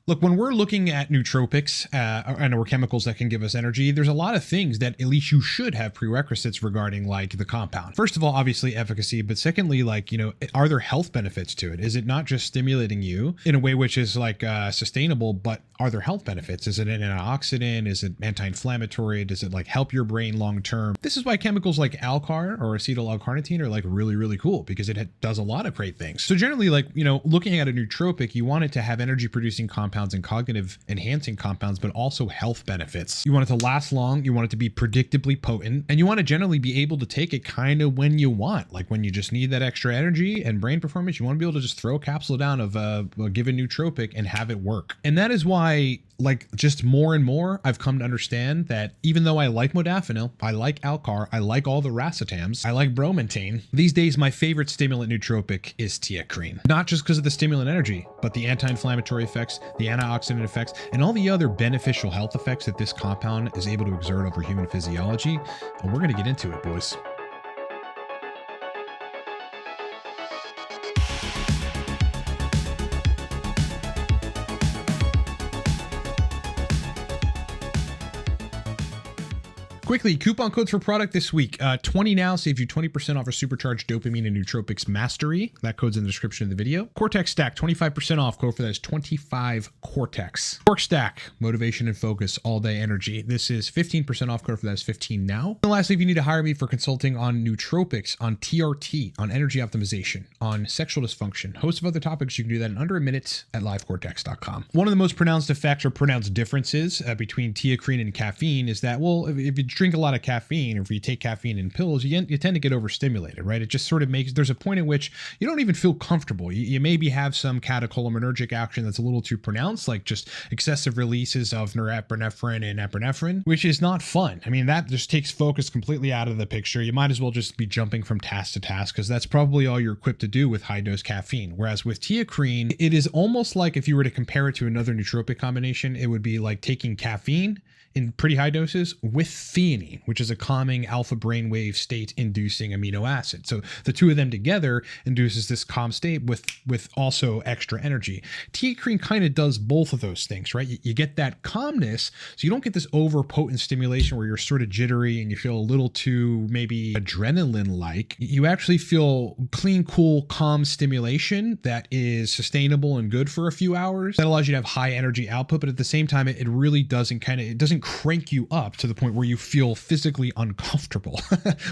Look, when we're looking at nootropics or chemicals that can give us energy, there's a lot of things that at least you should have prerequisites regarding, like the compound. First of all, obviously efficacy, but secondly, like, are there health benefits to it? Is it not just stimulating you in a way which is like sustainable, but are there health benefits? Is it an antioxidant? Is it anti-inflammatory? Does it like help your brain long term? This is why chemicals like Alcar or acetyl L-carnitine are like really, really cool, because it does a lot of great things. So generally, like, looking at a nootropic, you want it to have energy producing compounds and cognitive enhancing compounds, but also health benefits. You want it to last long, you want it to be predictably potent, and you want to generally be able to take it kind of when you want, like when you just need that extra energy and brain performance. You want to be able to just throw a capsule down of a given nootropic and have it work. And that is why, like, just more and more, I've come to understand that even though I like modafinil, I like Alcar, I like all the racetams, I like bromantine, these days my favorite stimulant nootropic is Teacrine. Not just because of the stimulant energy, but the anti-inflammatory effects, the antioxidant effects, and all the other beneficial health effects that this compound is able to exert over human physiology. And we're going to get into it, boys. Quickly, coupon codes for product this week. 20 now saves you 20% off our supercharged dopamine and nootropics mastery. That code's in the description of the video. Cortex Stack, 25% off. Code for that is 25 Cortex. Cork Stack, motivation and focus, all day energy. This is 15% off. Code for that is 15 now. And lastly, if you need to hire me for consulting on nootropics, on TRT, on energy optimization, on sexual dysfunction, host of other topics, you can do that in under a minute at livecortex.com. One of the most pronounced effects or pronounced differences between Teacrine and caffeine is that, well, if you drink a lot of caffeine, or if you take caffeine in pills, you tend to get overstimulated, right? It just sort of there's a point at which you don't even feel comfortable. You maybe have some catecholaminergic action that's a little too pronounced, like just excessive releases of norepinephrine and epinephrine, which is not fun. I mean, that just takes focus completely out of the picture. You might as well just be jumping from task to task, because that's probably all you're equipped to do with high dose caffeine. Whereas with Teacrine, it is almost like, if you were to compare it to another nootropic combination, it would be like taking caffeine in pretty high doses with theanine, which is a calming alpha brainwave state inducing amino acid. So the two of them together induces this calm state with also extra energy. Teacrine kind of does both of those things, right? You get that calmness, so you don't get this over potent stimulation where you're sort of jittery and you feel a little too maybe adrenaline-like. You actually feel clean, cool, calm stimulation that is sustainable and good for a few hours. That allows you to have high energy output, but at the same time, it really doesn't crank you up to the point where you feel physically uncomfortable,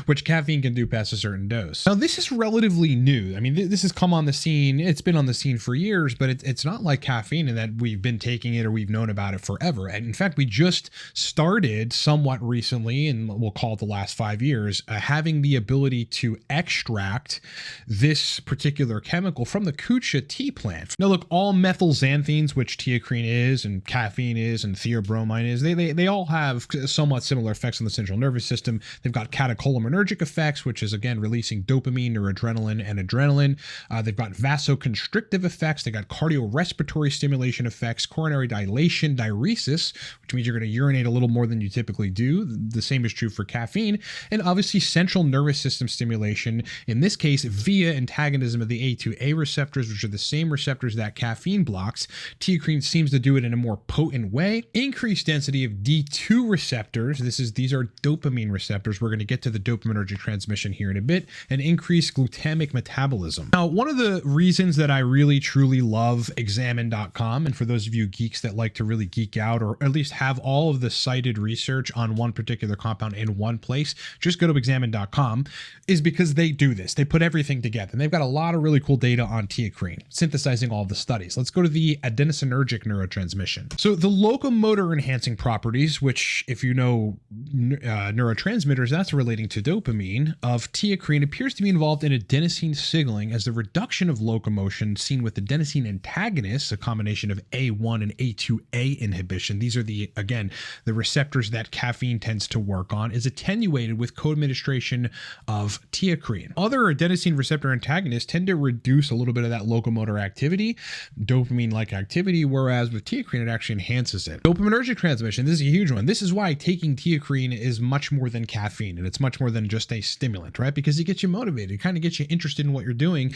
which caffeine can do past a certain dose. Now, this is relatively new. I mean, this has come on the scene. It's been on the scene for years, but it's not like caffeine in that we've been taking it or we've known about it forever. And in fact, we just started somewhat recently, and we'll call it the last 5 years, having the ability to extract this particular chemical from the Kucha tea plant. Now, look, all methylxanthines, which Teacrine is and caffeine is and theobromine is, they all have somewhat similar effects on the central nervous system. They've got catecholaminergic effects, which is, again, releasing dopamine, noradrenaline, and adrenaline. They've got vasoconstrictive effects. They've got cardiorespiratory stimulation effects, coronary dilation, diuresis, which means you're going to urinate a little more than you typically do. The same is true for caffeine. And obviously central nervous system stimulation, in this case via antagonism of the A2A receptors, which are the same receptors that caffeine blocks. Teacrine seems to do it in a more potent way. Increased density of D2 receptors. These are dopamine receptors. We're going to get to the dopaminergic transmission here in a bit, and increased glutamic metabolism. Now, one of the reasons that I really truly love examine.com, and for those of you geeks that like to really geek out or at least have all of the cited research on one particular compound in one place, just go to examine.com, is because they do this. They put everything together, and they've got a lot of really cool data on Teacrine, synthesizing all of the studies. Let's go to the adenosinergic neurotransmission. So the locomotor enhancing properties, which, if you know neurotransmitters, that's relating to dopamine, of Teacrine appears to be involved in adenosine signaling, as the reduction of locomotion seen with adenosine antagonists, a combination of A1 and A2A inhibition. These are the receptors that caffeine tends to work on, is attenuated with co-administration of Teacrine. Other adenosine receptor antagonists tend to reduce a little bit of that locomotor activity, dopamine-like activity, whereas with Teacrine, it actually enhances it. Dopaminergic transmission, this is a huge one. This is why taking Teacrine is much more than caffeine, and it's much more than just a stimulant, right? Because it gets you motivated, it kind of gets you interested in what you're doing,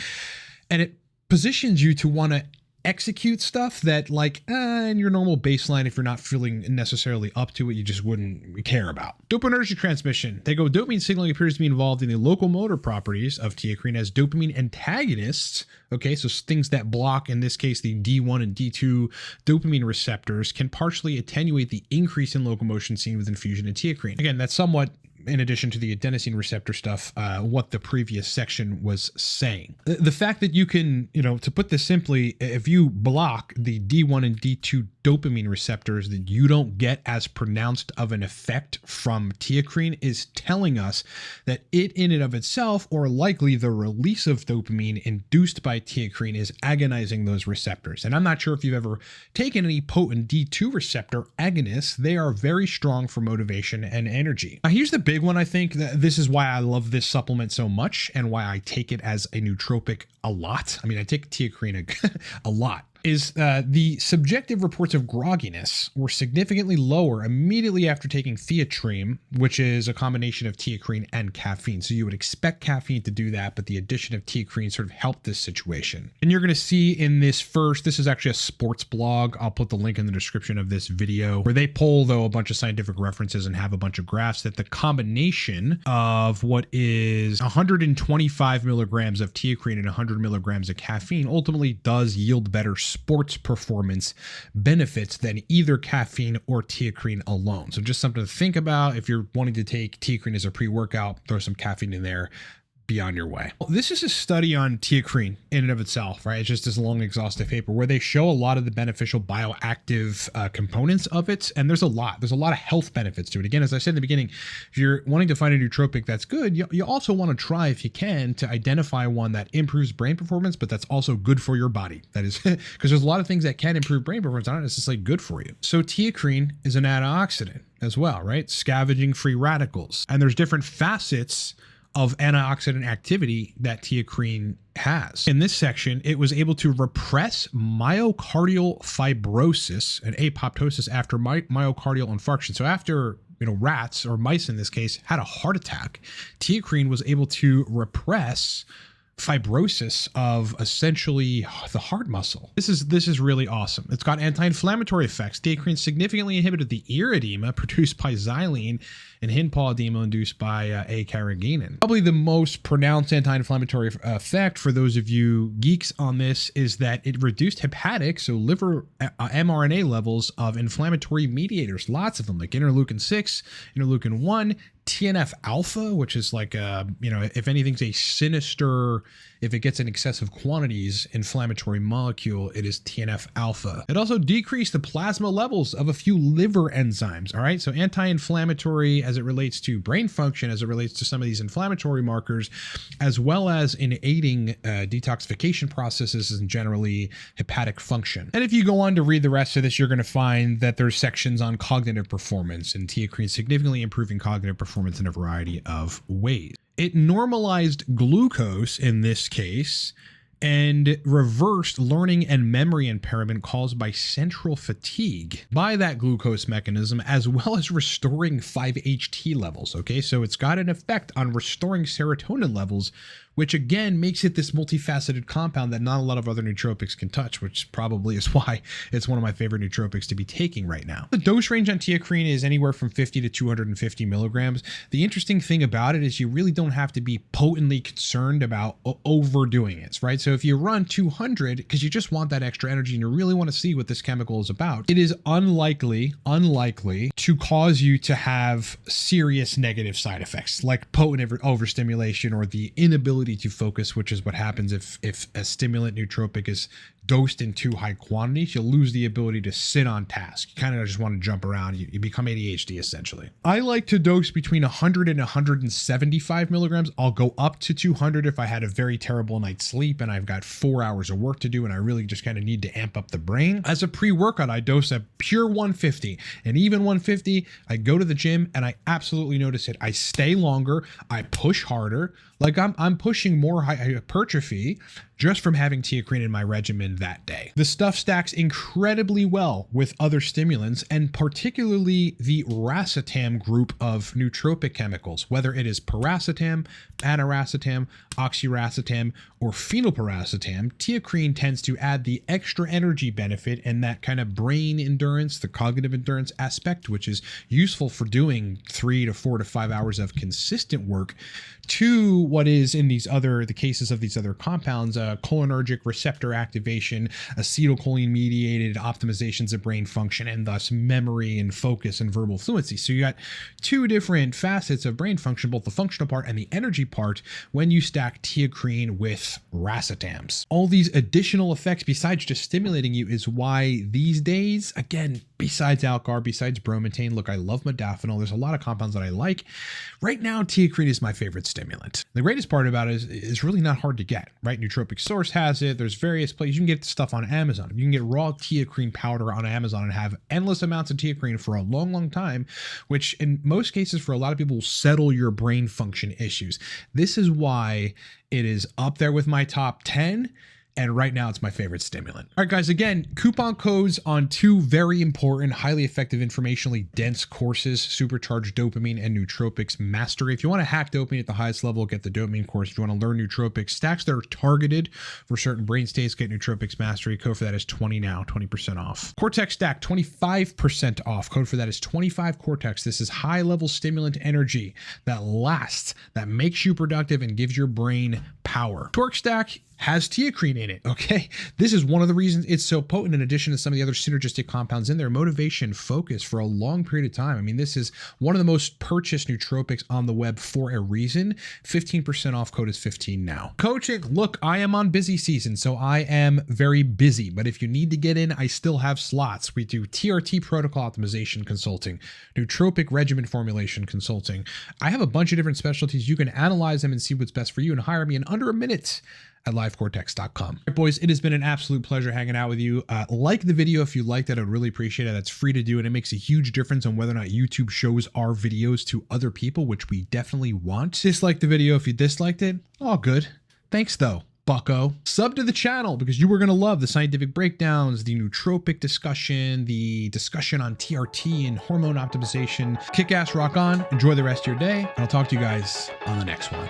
and it positions you to want to execute stuff that like in your normal baseline, if you're not feeling necessarily up to it, you just wouldn't care about. Dopaminergic transmission. They go, dopamine signaling appears to be involved in the locomotor properties of teacrine as dopamine antagonists. Okay, so things that block, in this case, the D1 and D2 dopamine receptors can partially attenuate the increase in locomotion seen with infusion of teacrine. Again, that's somewhat in addition to the adenosine receptor stuff, what the previous section was saying. The fact that you can, to put this simply, if you block the D1 and D2 dopamine receptors, that you don't get as pronounced of an effect from teacrine is telling us that it in and of itself, or likely the release of dopamine induced by teacrine, is agonizing those receptors. And I'm not sure if you've ever taken any potent D2 receptor agonists. They are very strong for motivation and energy. Now, here's the big one. I think that this is why I love this supplement so much and why I take it as a nootropic a lot. I mean, I take teacrine a lot. Is the subjective reports of grogginess were significantly lower immediately after taking Teacrine, which is a combination of teacrine and caffeine. So you would expect caffeine to do that, but the addition of teacrine sort of helped this situation. And you're going to see in this is actually a sports blog. I'll put the link in the description of this video, where they pull, though, a bunch of scientific references and have a bunch of graphs that the combination of what is 125 milligrams of teacrine and 100 milligrams of caffeine ultimately does yield better sports performance benefits than either caffeine or teacrine alone. So just something to think about. If you're wanting to take teacrine as a pre-workout, throw some caffeine in there. Be on your way. This is a study on teacrine in and of itself, right? It's just this long exhaustive paper where they show a lot of the beneficial bioactive components of it. And there's a lot of health benefits to it. Again, as I said in the beginning, if you're wanting to find a nootropic that's good, you also want to try, if you can, to identify one that improves brain performance, but that's also good for your body. That is, because there's a lot of things that can improve brain performance, not necessarily good for you. So teacrine is an antioxidant as well, right? Scavenging free radicals. And there's different facets of antioxidant activity that teacrine has. In this section, it was able to repress myocardial fibrosis and apoptosis after myocardial infarction. So after rats, or mice in this case, had a heart attack, teacrine was able to repress fibrosis of essentially the heart muscle. This is really awesome. It's got anti-inflammatory effects. Teacrine significantly inhibited the ear edema produced by xylene and hinpaw edema induced by A-carrageenan. Probably the most pronounced anti-inflammatory effect for those of you geeks on this is that it reduced hepatic, so liver mRNA levels of inflammatory mediators, lots of them, like interleukin 6, interleukin 1, TNF alpha, which is like if anything's a sinister, if it gets in excessive quantities, inflammatory molecule, it is TNF alpha. It also decreased the plasma levels of a few liver enzymes. All right, so anti-inflammatory as it relates to brain function, as it relates to some of these inflammatory markers, as well as in aiding detoxification processes and generally hepatic function. And if you go on to read the rest of this, you're going to find that there's sections on cognitive performance and teacrine significantly improving cognitive performance in a variety of ways. It normalized glucose in this case and reversed learning and memory impairment caused by central fatigue by that glucose mechanism, as well as restoring 5-HT levels. Okay, so it's got an effect on restoring serotonin levels, which again makes it this multifaceted compound that not a lot of other nootropics can touch, which probably is why it's one of my favorite nootropics to be taking right now. The dose range on teacrine is anywhere from 50 to 250 milligrams. The interesting thing about it is you really don't have to be potently concerned about overdoing it, right? So if you run 200 because you just want that extra energy and you really want to see what this chemical is about, it is unlikely to cause you to have serious negative side effects like potent overstimulation or the inability to focus, which is what happens if a stimulant nootropic is dosed in too high quantities. You'll lose the ability to sit on task. You kind of just want to jump around. You become ADHD essentially. I like to dose between 100 and 175 milligrams. I'll go up to 200 if I had a very terrible night's sleep and I've got 4 hours of work to do and I really just kind of need to amp up the brain. As a pre-workout, I dose a pure 150, and even 150, I go to the gym and I absolutely notice it. I stay longer. I push harder. Like I'm pushing more hypertrophy just from having teacrine in my regimen that day. The stuff stacks incredibly well with other stimulants, and particularly the racetam group of nootropic chemicals, whether it is piracetam, aniracetam, oxiracetam, or phenylpiracetam. Teacrine tends to add the extra energy benefit and that kind of brain endurance, the cognitive endurance aspect, which is useful for doing 3 to 4 to 5 hours of consistent work, to what is in the cases of these other compounds, cholinergic receptor activation, acetylcholine mediated optimizations of brain function, and thus memory and focus and verbal fluency. So you got two different facets of brain function, both the functional part and the energy part, when you stack teacrine with racetams. All these additional effects besides just stimulating you is why these days, again, besides Alcar, besides bromontane, look, I love modafinil. There's a lot of compounds that I like. Right now, teacrine is my favorite stimulant. The greatest part about it is really not hard to get, right? Nootropics Source has it. There's various places. You can get stuff on Amazon. You can get raw teacrine powder on Amazon and have endless amounts of teacrine for a long, long time, which in most cases for a lot of people will settle your brain function issues. This is why it is up there with my top 10. And right now it's my favorite stimulant. All right, guys, again, coupon codes on two very important, highly effective, informationally dense courses, Supercharged Dopamine and Nootropics Mastery. If you want to hack dopamine at the highest level, get the dopamine course. If you want to learn nootropics stacks that are targeted for certain brain states, get Nootropics Mastery. Code for that is 20 now, 20% off. Cortex stack, 25% off. Code for that is 25 Cortex. This is high level stimulant energy that lasts, that makes you productive and gives your brain power. Torque stack has teacrine in it, okay? This is one of the reasons it's so potent, in addition to some of the other synergistic compounds in there. Motivation, focus for a long period of time. I mean, this is one of the most purchased nootropics on the web for a reason. 15% off, code is 15 now. Coaching, look, I am on busy season, so I am very busy, but if you need to get in, I still have slots. We do TRT protocol optimization consulting, nootropic regimen formulation consulting. I have a bunch of different specialties. You can analyze them and see what's best for you and hire me in under a minute at livecortex.com. All right, boys, it has been an absolute pleasure hanging out with you. Like the video if you liked it. I'd really appreciate it. That's free to do, and it makes a huge difference on whether or not YouTube shows our videos to other people, which we definitely want. Dislike the video if you disliked it. All good. Thanks, though, bucko. Sub to the channel because you were going to love the scientific breakdowns, the nootropic discussion, the discussion on TRT and hormone optimization. Kick ass, rock on. Enjoy the rest of your day, and I'll talk to you guys on the next one.